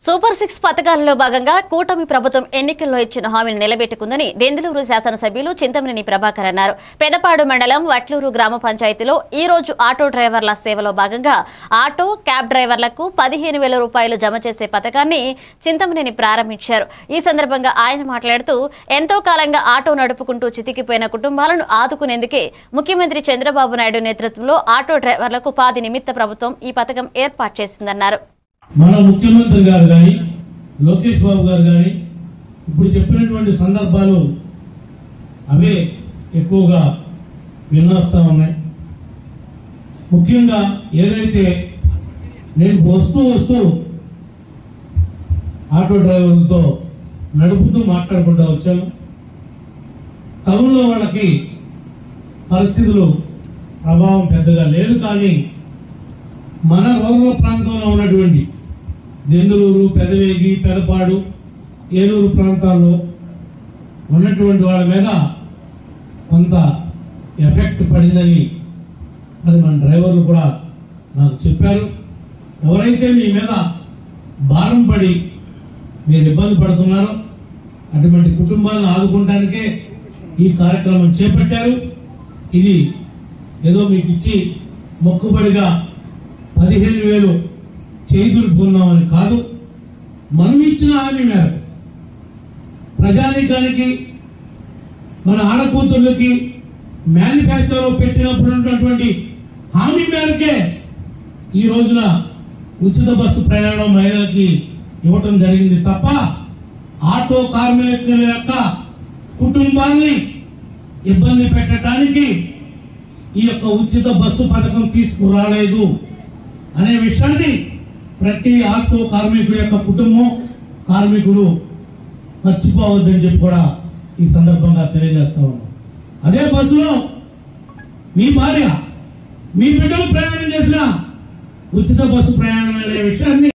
Super 6 పథకాలలో భాగంగా కూటమి ప్రభుత్వం ఎన్నికల్లో ఇచ్చిన హామీని నిలబెట్టుకుందని దెందులూరు శాసనసభ్యులు చింతమనేని ప్రభాకర్ అన్నారు. పెదపాడు మండలం వట్లూరు గ్రామ పంచాయతీలో ఈ రోజు ఆటో డ్రైవర్ల సేవలో భాగంగా ఆటో క్యాబ్ డ్రైవర్లకు 15,000 రూపాయలు జమ చేసే పథకాన్ని చింతమనేని ప్రారంభించారు. ఈ సందర్భంగా ఆయన మాట్లాడుతూ ఎంతో కాలంగా ఆటో నడుపుకుంటూ చితికిపోయిన కుటుంబాలను ఆదుకునేందుకే ముఖ్యమంత్రి చంద్రబాబు నాయుడు నేతృత్వంలో ఆటో డ్రైవర్లకు ఉపాధి నిమిత్త ప్రభుత్వం ఈ పథకం ఏర్పాటు చేసిందన్నారు. మన ముఖ్యమంత్రి గారు కానీ లోకేష్ బాబు గారు కానీ ఇప్పుడు చెప్పినటువంటి సందర్భాలు అవే ఎక్కువగా వినొస్తా ఉన్నాయి. ముఖ్యంగా ఏదైతే నేను వస్తూ ఆటో డ్రైవర్లతో నడుపుతూ మాట్లాడుకుంటూ వచ్చాను. టౌన్లో వాళ్ళకి పరిస్థితులు ప్రభావం పెద్దగా లేదు, కానీ మన రూరల్ ప్రాంతంలో ఉన్నటువంటి దెందులూరు, పెదవేగి, పెదపాడు, ఏలూరు ప్రాంతాల్లో ఉన్నటువంటి వాళ్ళ మీద కొంత ఎఫెక్ట్ పడిందని మరి మన డ్రైవర్లు కూడా నాకు చెప్పారు. ఎవరైతే మీ మీద భారం పడి మీరు ఇబ్బంది పడుతున్నారో అటువంటి కుటుంబాలను ఆదుకోవడానికే ఈ కార్యక్రమం చేపట్టారు. ఇది ఏదో మీకు ఇచ్చి మొక్కుబడిగా 15,000 చేతులు పొందామని కాదు, మనం ఇచ్చిన హామీ మేరకు ప్రజానీకానికి మన ఆడకూతుర్లకి మేనిఫెస్టోలో పెట్టినప్పుడు ఉన్నటువంటి హామీ మేరకే ఈ రోజున ఉచిత బస్సు ప్రయాణం మహిళలకి ఇవ్వటం జరిగింది తప్ప ఆటో కార్మికుల యొక్క కుటుంబాన్ని ఇబ్బంది పెట్టడానికి ఈ యొక్క ఉచిత బస్సు పథకం తీసుకురాలేదు అనే విషయాన్ని ప్రతి ఆటో కార్మికుడి యొక్క కుటుంబం, కార్మికుడు మర్చిపోవద్దని చెప్పి కూడా ఈ సందర్భంగా తెలియజేస్తా ఉన్నాం. అదే బస్సులో మీ భార్య, మీ బిడ్డలు ప్రయాణం చేసిన ఉచిత బస్సు ప్రయాణం అనే విషయాన్ని